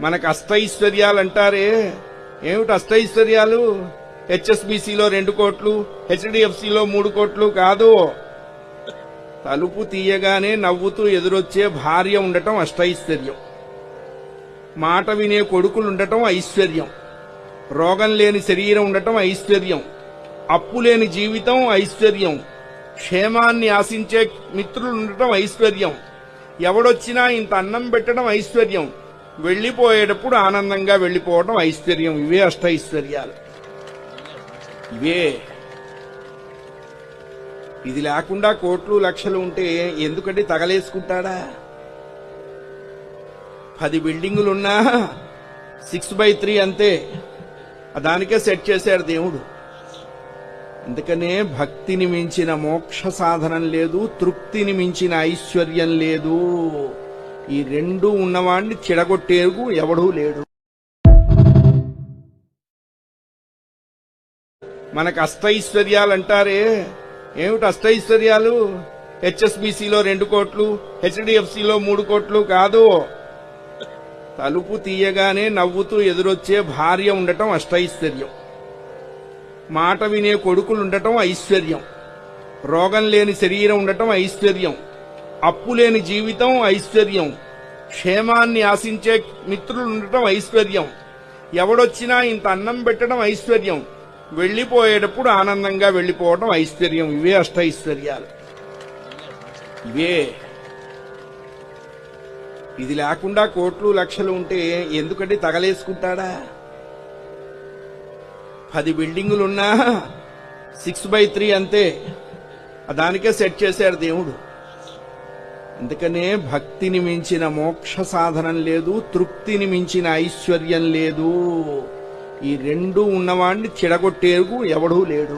మనకు అష్టైశ్వర్యాలు అంటారే, ఏమిటి అష్టైశ్వర్యాలు? హెచ్ఎస్బిసిలో 2 కోట్లు, హెచ్డిఎఫ్సిలో 3 కోట్లు కాదు. తలుపు తీయగానే నవ్వుతూ ఎదురొచ్చే భార్య ఉండటం అష్టైశ్వర్యం. మాట వినే కొడుకులుండటం ఐశ్వర్యం. రోగం లేని శరీరం ఉండటం ఐశ్వర్యం. అప్పు లేని జీవితం ఐశ్వర్యం. క్షేమాన్ని ఆశించే మిత్రులు ఉండటం ఐశ్వర్యం. ఎవడొచ్చినా ఇంత అన్నం పెట్టడం ఐశ్వర్యం. వెళ్లిపోయేటప్పుడు ఆనందంగా వెళ్లిపోవడం ఐశ్వర్యం. ఇవే అష్టైశ్వర్యాలు. ఇవే. ఇది లేకుండా కోట్లు లక్షలు ఉంటే ఎందుకంటే తగలేసుకుంటాడా? 10 బిల్డింగులున్నా 6/3 అంతే. దానికే సెట్ చేశాడు దేవుడు. అందుకనే భక్తిని మించిన మోక్ష సాధనం లేదు, తృప్తిని మించిన ఐశ్వర్యం లేదు. ఈ 2 ఉన్నవాణ్ణి చెడగొట్టేరుగు ఎవడూ లేడు. మనకు అష్టైశ్వర్యాలు అంటారే, ఏమిటి అష్టైశ్వర్యాలు? హెచ్ఎస్బిసిలో 2 కోట్లు, హెచ్డిఎఫ్సిలో 3 కోట్లు కాదు. తలుపు తీయగానే నవ్వుతూ ఎదురొచ్చే భార్య ఉండటం అష్టైశ్వర్యం. మాట వినే కొడుకులుండటం ఐశ్వర్యం. రోగం లేని శరీరం ఉండటం ఐశ్వర్యం. అప్పు లేని జీవితం ఐశ్వర్యం. క్షేమాన్ని ఆశించే మిత్రులు ఉండటం ఐశ్వర్యం. ఎవడొచ్చినా ఇంత అన్నం పెట్టడం ఐశ్వర్యం. వెళ్లిపోయేటప్పుడు ఆనందంగా వెళ్లిపోవడం ఐశ్వర్యం. ఇవే అష్టైశ్వర్యాలు. ఇవే. ఇది లేకుండా కోట్లు లక్షలు ఉంటే ఎందుకంటే తగలేసుకుంటాడా? 10 బిల్డింగులున్నా 6/3 అంతే. దానికే సెట్ చేశాడు దేవుడు. అందుకనే భక్తిని మించిన మోక్ష సాధనం లేదు, తృప్తిని మించిన ఐశ్వర్యం లేదు. ఈ 2 ఉన్నవాణ్ణి చెడగొట్టేరుగు ఎవడూ లేడు.